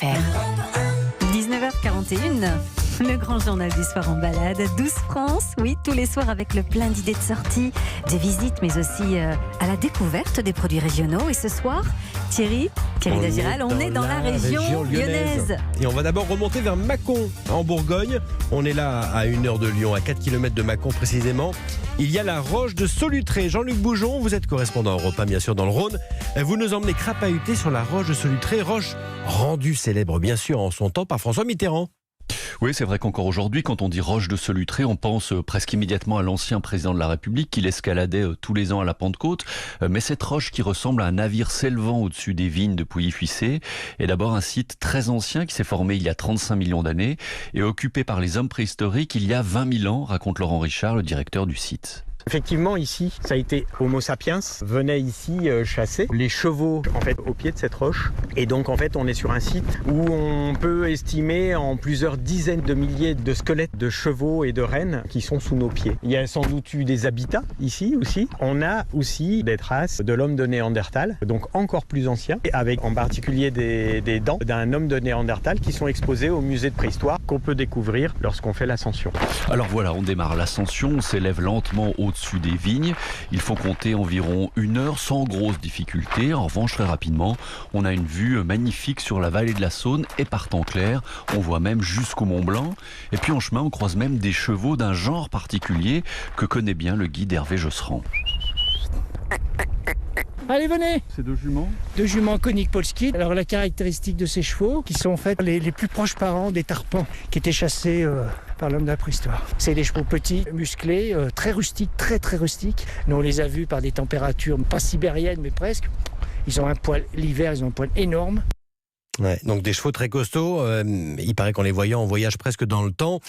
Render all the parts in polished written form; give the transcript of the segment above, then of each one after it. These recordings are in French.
19h41. Le grand journal du soir en balade, 12 France, oui, tous les soirs avec le plein d'idées de sorties, de visites, mais aussi à la découverte des produits régionaux. Et ce soir, Thierry Dagiral, on est dans la région lyonnaise. Et on va d'abord remonter vers Mâcon, en Bourgogne. On est là à 1 heure de Lyon, à 4 km de Mâcon précisément. Il y a la Roche de Solutré. Jean-Luc Boujon, vous êtes correspondant Europe 1, bien sûr, dans le Rhône. Vous nous emmenez crapahuter sur la Roche de Solutré, roche rendue célèbre, bien sûr, en son temps par François Mitterrand. Oui, c'est vrai qu'encore aujourd'hui, quand on dit Roche de Solutré, on pense presque immédiatement à l'ancien président de la République qui l'escaladait tous les ans à la Pentecôte. Mais cette roche qui ressemble à un navire s'élevant au-dessus des vignes de Pouilly-Fuissé est d'abord un site très ancien qui s'est formé il y a 35 millions d'années et occupé par les hommes préhistoriques il y a 20 000 ans, raconte Laurent Richard, le directeur du site. Effectivement, ici, ça a été Homo sapiens venait ici chasser les chevaux en fait au pied de cette roche. Et donc en fait, on est sur un site où on peut estimer en plusieurs dizaines de milliers de squelettes de chevaux et de rennes qui sont sous nos pieds. Il y a sans doute eu des habitats ici aussi. On a aussi des traces de l'homme de Néandertal, donc encore plus ancien, avec en particulier des dents d'un homme de Néandertal qui sont exposées au musée de préhistoire qu'on peut découvrir lorsqu'on fait l'ascension. Alors voilà, on démarre l'ascension, on s'élève lentement au-dessus des vignes. Il faut compter environ 1 heure sans grosse difficulté. En revanche, très rapidement, on a une vue magnifique sur la vallée de la Saône et par temps clair, on voit même jusqu'au Mont Blanc. Et puis en chemin, on croise même des chevaux d'un genre particulier que connaît bien le guide Hervé Josserand. Allez, venez! C'est 2 juments? 2 juments coniques polski. Alors la caractéristique de ces chevaux, qui sont en fait les plus proches parents des tarpans qui étaient chassés par l'homme de la préhistoire. C'est des chevaux petits, musclés, très rustiques, très rustiques. Nous on les a vus par des températures pas sibériennes mais presque. Ils ont un poil, l'hiver ils ont un poil énorme. Ouais, donc des chevaux très costauds. Il paraît qu'en les voyant, on voyage presque dans le temps.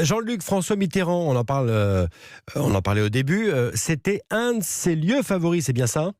Jean-Luc, François Mitterrand, on en parlait au début. C'était un de ses lieux favoris, c'est bien ça?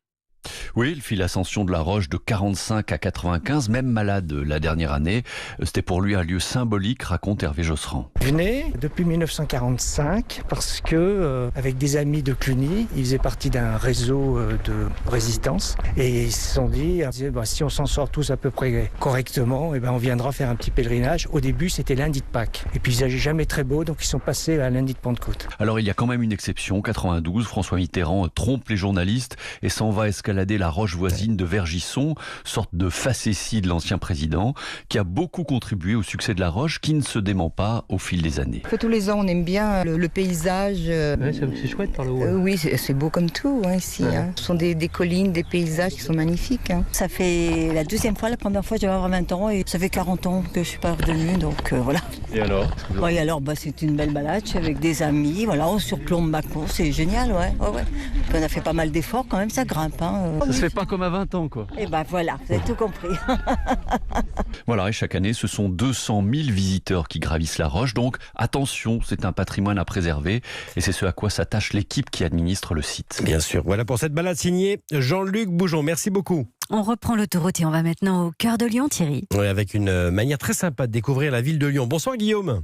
Oui, il fit l'ascension de la Roche de 45 à 95, même malade la dernière année. C'était pour lui un lieu symbolique, raconte Hervé Josserand. Je venais depuis 1945 parce que, avec des amis de Cluny, ils faisaient partie d'un réseau de résistance et ils se sont dit, si on s'en sort tous à peu près correctement, on viendra faire un petit pèlerinage. Au début, c'était lundi de Pâques. Et puis, ils n'avaient jamais très beau, donc ils sont passés à lundi de Pentecôte. Alors, il y a quand même une exception. 92, François Mitterrand trompe les journalistes et s'en va escalader la roche voisine de Vergisson, sorte de facétie de l'ancien président, qui a beaucoup contribué au succès de la roche, qui ne se dément pas au fil des années. Tous les ans, on aime bien le paysage. C'est chouette par le haut. Oui, c'est beau comme tout ici. Ouais. Ce sont des collines, des paysages qui sont magnifiques. Ça fait la 2e fois, la première fois j'avais avoir 20 ans et ça fait 40 ans que je suis pas revenue, donc voilà. Et alors? Et alors, c'est une belle balade, je suis avec des amis, voilà, on surplombe Mâcon, c'est génial, ouais. Puis on a fait pas mal d'efforts quand même, ça grimpe. Ça se fait pas comme à 20 ans, quoi. Et voilà, vous avez tout compris. Voilà, et chaque année, ce sont 200 000 visiteurs qui gravissent la roche. Donc, attention, c'est un patrimoine à préserver. Et c'est ce à quoi s'attache l'équipe qui administre le site. Bien sûr. Voilà pour cette balade signée Jean-Luc Boujon. Merci beaucoup. On reprend l'autoroute et on va maintenant au cœur de Lyon, Thierry. Oui, avec une manière très sympa de découvrir la ville de Lyon. Bonsoir Guillaume.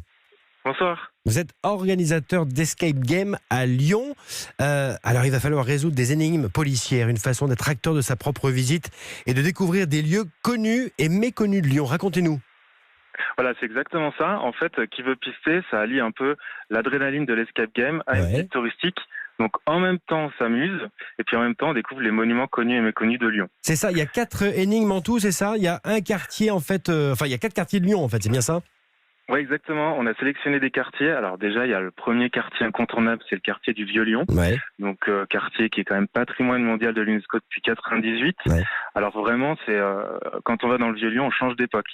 Bonsoir. Vous êtes organisateur d'Escape Game à Lyon. Alors il va falloir résoudre des énigmes policières, une façon d'être acteur de sa propre visite et de découvrir des lieux connus et méconnus de Lyon. Racontez-nous. Voilà, c'est exactement ça. En fait, qui veut pister, ça allie un peu l'adrénaline de l'Escape Game à une visite touristique. Donc en même temps, on s'amuse et puis en même temps, on découvre les monuments connus et méconnus de Lyon. C'est ça, il y a 4 énigmes en tout, c'est ça? Il y a un quartier en fait, il y a 4 quartiers de Lyon en fait, c'est bien ça? Oui, exactement. On a sélectionné des quartiers. Alors déjà, il y a le premier quartier incontournable, c'est le quartier du Vieux-Lyon. Ouais. Donc quartier qui est quand même patrimoine mondial de l'UNESCO depuis 98. Ouais. Alors vraiment, c'est quand on va dans le Vieux-Lyon, on change d'époque.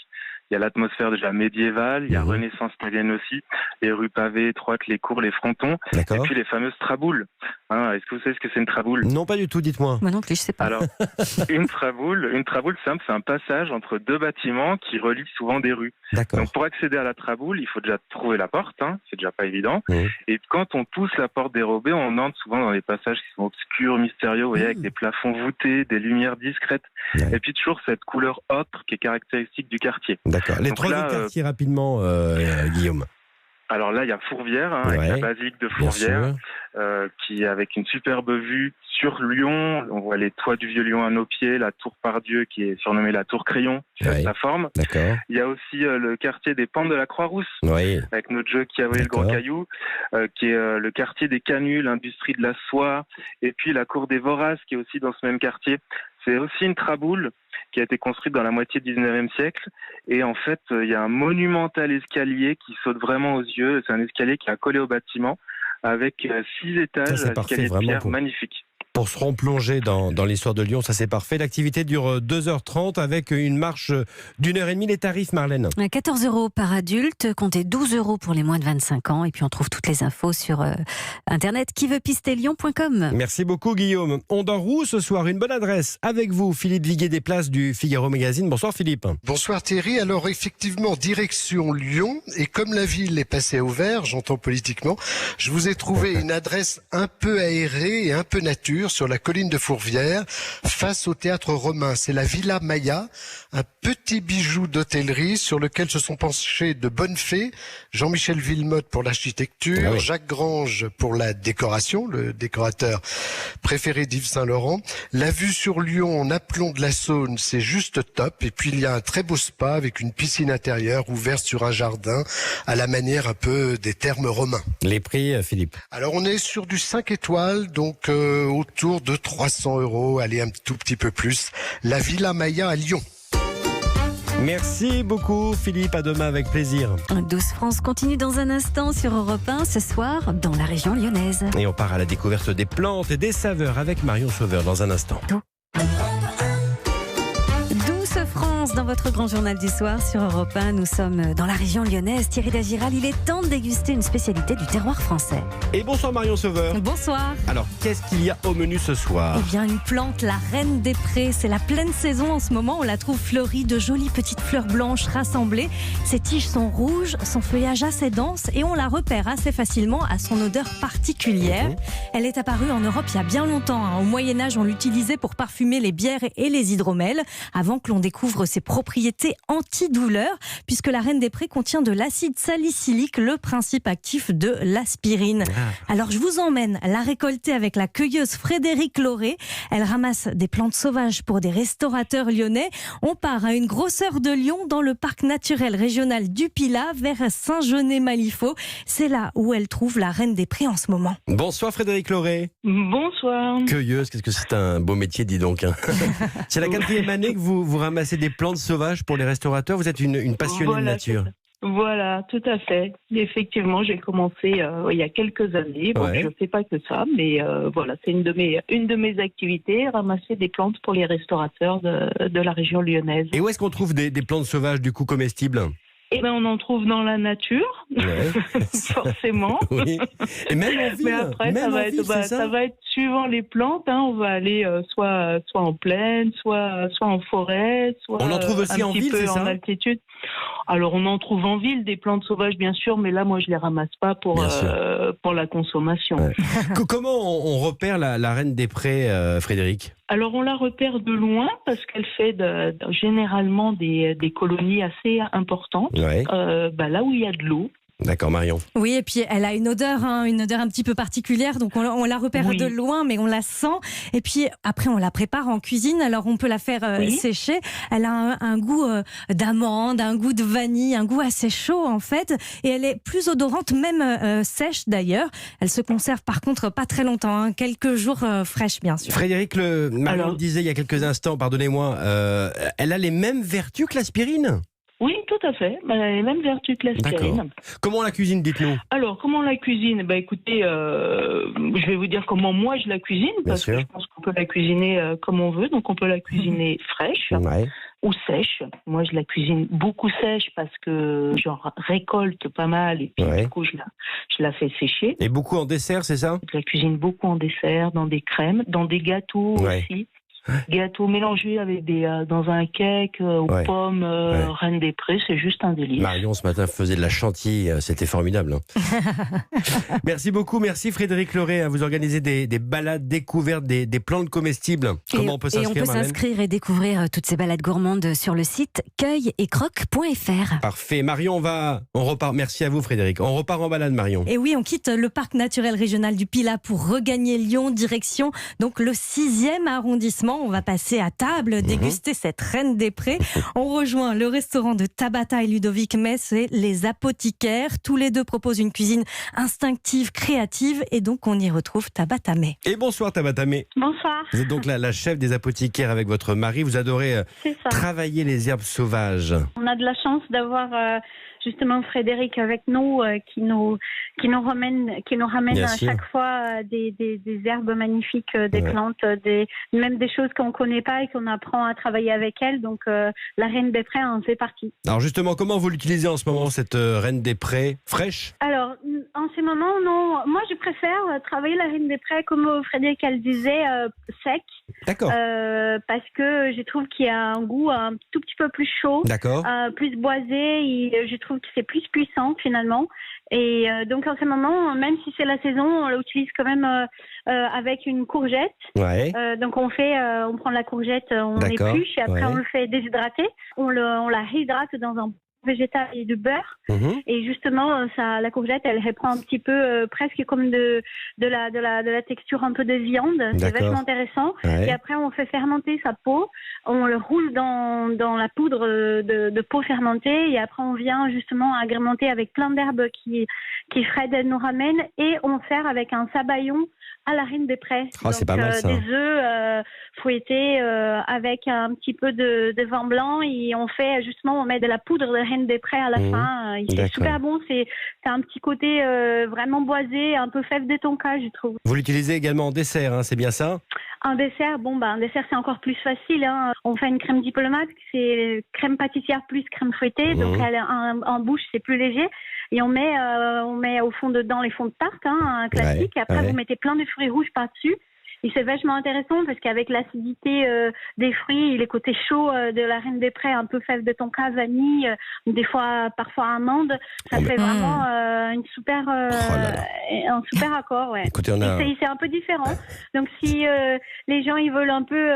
Il y a l'atmosphère déjà médiévale, il y a Renaissance italienne aussi, les rues pavées étroites, les cours, les frontons, D'accord. et puis les fameuses traboules. Est-ce que vous savez ce que c'est une traboule? Non, pas du tout, dites-moi. Moi non plus, je sais pas. Alors, une traboule simple, c'est un passage entre 2 bâtiments qui relient souvent des rues. D'accord. Donc pour accéder à la traboule, il faut déjà trouver la porte, c'est déjà pas évident. Et quand on pousse la porte dérobée, on entre souvent dans des passages qui sont obscurs, mystérieux, vous voyez, avec des plafonds voûtés, des lumières discrètes, et puis toujours cette couleur ocre qui est caractéristique du quartier. D'accord. Les Donc 3 là, autres quartiers rapidement, Guillaume. Alors là, il y a Fourvière, avec la basilique de Fourvière, qui est avec une superbe vue sur Lyon. On voit les toits du Vieux-Lyon à nos pieds, la tour Pardieu qui est surnommée la tour Crayon, qui a sa forme. D'accord. Il y a aussi le quartier des Pentes de la Croix-Rousse, avec notre jeu qui a volé le gros caillou, qui est le quartier des Canuts, l'industrie de la soie, et puis la cour des Voraces qui est aussi dans ce même quartier. C'est aussi une traboule qui a été construite dans la moitié du 19e siècle. Et en fait, il y a un monumental escalier qui saute vraiment aux yeux. C'est un escalier qui est accolé au bâtiment avec 6 étages, un escalier de pierre magnifique. Pour se replonger dans l'histoire de Lyon, ça c'est parfait. L'activité dure 2h30 avec une marche d'1h30. Les tarifs, Marlène ? 14 € par adulte, comptez 12 € pour les moins de 25 ans. Et puis on trouve toutes les infos sur internet quiveutpisterlyon.com. Merci beaucoup Guillaume. On dort où ce soir ? Une bonne adresse avec vous, Philippe Viguier des Places du Figaro Magazine. Bonsoir Philippe. Bonsoir Thierry. Alors effectivement, direction Lyon. Et comme la ville est passée au vert, j'entends politiquement, je vous ai trouvé une adresse un peu aérée et un peu nature sur la colline de Fourvière, face au théâtre romain. C'est la Villa Maya, un petit bijou d'hôtellerie sur lequel se sont penchés de bonnes fées, Jean-Michel Villemotte pour l'architecture, Jacques Grange pour la décoration, le décorateur préféré d'Yves Saint-Laurent. La vue sur Lyon en aplomb de la Saône, c'est juste top. Et puis il y a un très beau spa avec une piscine intérieure ouverte sur un jardin à la manière un peu des thermes romains. Les prix, Philippe ? Alors on est sur du 5 étoiles, donc autour de 300 €, allez un tout petit peu plus. La Villa Maya à Lyon. Merci beaucoup Philippe, à demain avec plaisir. 12 France continue dans un instant sur Europe 1, ce soir dans la région lyonnaise. Et on part à la découverte des plantes et des saveurs avec Marion Sauveur dans un instant. France, dans votre grand journal du soir sur Europe 1, nous sommes dans la région lyonnaise. Thierry Dagiral, il est temps de déguster une spécialité du terroir français. Et bonsoir Marion Sauveur. Bonsoir. Alors, qu'est-ce qu'il y a au menu ce soir ? Eh bien, une plante, la reine des prés. C'est la pleine saison en ce moment. On la trouve fleurie de jolies petites fleurs blanches rassemblées. Ses tiges sont rouges, son feuillage assez dense et on la repère assez facilement à son odeur particulière. Elle est apparue en Europe il y a bien longtemps. Au Moyen-Âge, on l'utilisait pour parfumer les bières et les hydromels avant que l'on découvre ses propriétés antidouleurs, puisque la reine des prés contient de l'acide salicylique, le principe actif de l'aspirine. Alors je vous emmène la récolter avec la cueilleuse Frédéric Lauré. Elle ramasse des plantes sauvages pour des restaurateurs lyonnais. On part à une grosse heure de Lyon dans le parc naturel régional du Pilat vers Saint-Genès-Malifaux. C'est là où elle trouve la reine des prés en ce moment. Bonsoir Frédéric Lauré. Bonsoir. Cueilleuse, qu'est-ce que c'est un beau métier, dis donc. C'est la 4e année que vous ramassez des plantes sauvages pour les restaurateurs. Vous êtes une passionnée de nature. Voilà, tout à fait. Effectivement, j'ai commencé il y a quelques années. Bon, je ne fais pas que ça, mais voilà, c'est une de mes activités, ramasser des plantes pour les restaurateurs de la région lyonnaise. Et où est-ce qu'on trouve des plantes sauvages, du coup, comestibles ? Eh ben, on en trouve dans la nature, forcément. Oui. Et même en ville. Mais après, ça va être suivant les plantes. On va aller soit en plaine, soit en forêt, soit on en trouve aussi en ville, c'est ça ? En altitude. Alors, on en trouve en ville des plantes sauvages, bien sûr, mais là, moi, je les ramasse pas pour la consommation. Ouais. Comment on repère la reine des prés, Frédéric ? Alors, on la repère de loin parce qu'elle fait généralement des colonies assez importantes, là où il y a de l'eau. D'accord, Marion. Oui, et puis elle a une odeur un petit peu particulière, donc on la repère de loin, mais on la sent. Et puis après, on la prépare en cuisine, alors on peut la faire sécher. Elle a un goût d'amande, un goût de vanille, un goût assez chaud en fait, et elle est plus odorante, même sèche d'ailleurs. Elle se conserve par contre pas très longtemps, quelques jours fraîches bien sûr. Frédéric, Marion le disait il y a quelques instants, pardonnez-moi, elle a les mêmes vertus que l'aspirine ? Oui, tout à fait. Elle a les mêmes vertus que l'aspirine. D'accord. Comment on la cuisine, dites-nous ? Alors, comment on la cuisine ? Écoutez, je vais vous dire comment moi je la cuisine, parce que je pense qu'on peut la cuisiner comme on veut. Donc, on peut la cuisiner fraîche ou sèche. Moi, je la cuisine beaucoup sèche parce que j'en récolte pas mal et puis du coup, je la fais sécher. Et beaucoup en dessert, c'est ça ? Je la cuisine beaucoup en dessert, dans des crèmes, dans des gâteaux aussi. Gâteau mélangé avec dans un cake aux pommes, Reine des Prés, c'est juste un délice. Marion, ce matin, faisait de la chantilly, c'était formidable. Merci beaucoup, merci Frédéric Loret. Vous organisez des balades découvertes, des plantes comestibles. Comment on peut s'inscrire, Et on peut s'inscrire et découvrir toutes ces balades gourmandes sur le site cueil-et-croque.fr. Parfait. Marion, on repart. Merci à vous Frédéric. On repart en balade, Marion. Et oui, on quitte le parc naturel régional du Pilat pour regagner Lyon, direction donc le 6e arrondissement. On va passer à table, déguster cette Reine des Prés. On rejoint le restaurant de Tabata et Ludovic Mess et les apothicaires. Tous les deux proposent une cuisine instinctive, créative, et donc on y retrouve Tabata May. Et bonsoir Tabata May. Bonsoir. Vous êtes donc la chef des apothicaires avec votre mari. Vous adorez travailler les herbes sauvages. On a de la chance d'avoir justement Frédéric avec nous, qui nous ramène à chaque fois des herbes magnifiques, des plantes, même des choses qu'on ne connaît pas et qu'on apprend à travailler avec elle. Donc la Reine des Prés en fait partie. Alors justement, comment vous l'utilisez en ce moment, cette Reine des Prés fraîche? Alors en ce moment, non. Moi je préfère travailler la Reine des Prés comme Frédéric elle disait, sec. D'accord. Parce que je trouve qu'il y a un goût un tout petit peu plus chaud, plus boisé, et je trouve que c'est plus puissant finalement. Et donc en ce moment, même si c'est la saison, on l'utilise quand même avec une courgette. Donc on prend la courgette, on épluche et après on le fait déshydrater. On la réhydrate dans un végétal et du beurre. Et justement, la courgette, elle reprend un petit peu presque comme de la texture un peu de viande. C'est vachement intéressant. Et après, on fait fermenter sa peau. On le roule dans la poudre de peau fermentée. Et après, on vient justement agrémenter avec plein d'herbes qui Fred nous ramène. Et on sert avec un sabayon à la Reine des Prés. Oh, c'est pas mal, ça. Des œufs fouettés avec un petit peu de vin blanc, et on met de la poudre de Reine des Prés à la fin. C'est super bon, c'est un petit côté vraiment boisé, un peu fève de tonka, je trouve. Vous l'utilisez également en dessert, hein, c'est bien ça? Un dessert, un dessert c'est encore plus facile. Hein. On fait une crème diplomate, c'est crème pâtissière plus crème fouettée, donc en bouche c'est plus léger. Et on met au fond dedans les fonds de tarte, un classique. Et après vous mettez plein de fruits rouges par-dessus. Et c'est vachement intéressant parce qu'avec l'acidité des fruits et les côtés chauds de la Reine des Prés, un peu fève de tonka, vanille, parfois amande, ça fait vraiment un super accord. Ouais. Écoutez, c'est un peu différent. Donc si les gens ils veulent un peu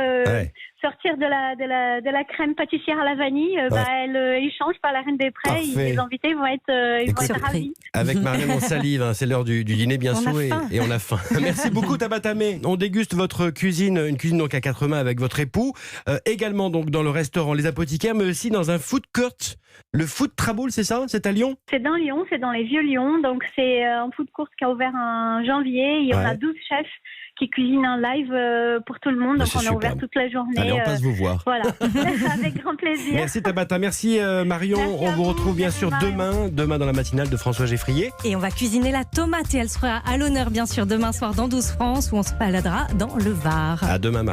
sortir de la crème pâtissière à la vanille, ils changent par la Reine des Prés. Les invités vont être ravis. Avec Marion, on salive, c'est l'heure du dîner bien sûr et on a faim. Merci beaucoup Tabata May. On déguste votre cuisine, une cuisine donc à 4 mains avec votre époux, également donc dans le restaurant Les Apothicaires, mais aussi dans un food court. Le Food Traboul, c'est ça? C'est à Lyon? C'est dans Lyon, c'est dans les vieux Lyon. Donc c'est un food court qui a ouvert en janvier. Il y en a 12 chefs qui cuisinent en live pour tout le monde. Donc on a ouvert toute la journée. Allez, on passe vous voir. Voilà, avec grand plaisir. Merci Tabata, merci Marion. Merci on vous retrouve bien sûr demain dans la matinale de François Geffrier. Et on va cuisiner la tomate et elle sera à l'honneur bien sûr demain soir dans 12 France où on se baladera dans le Var. À demain.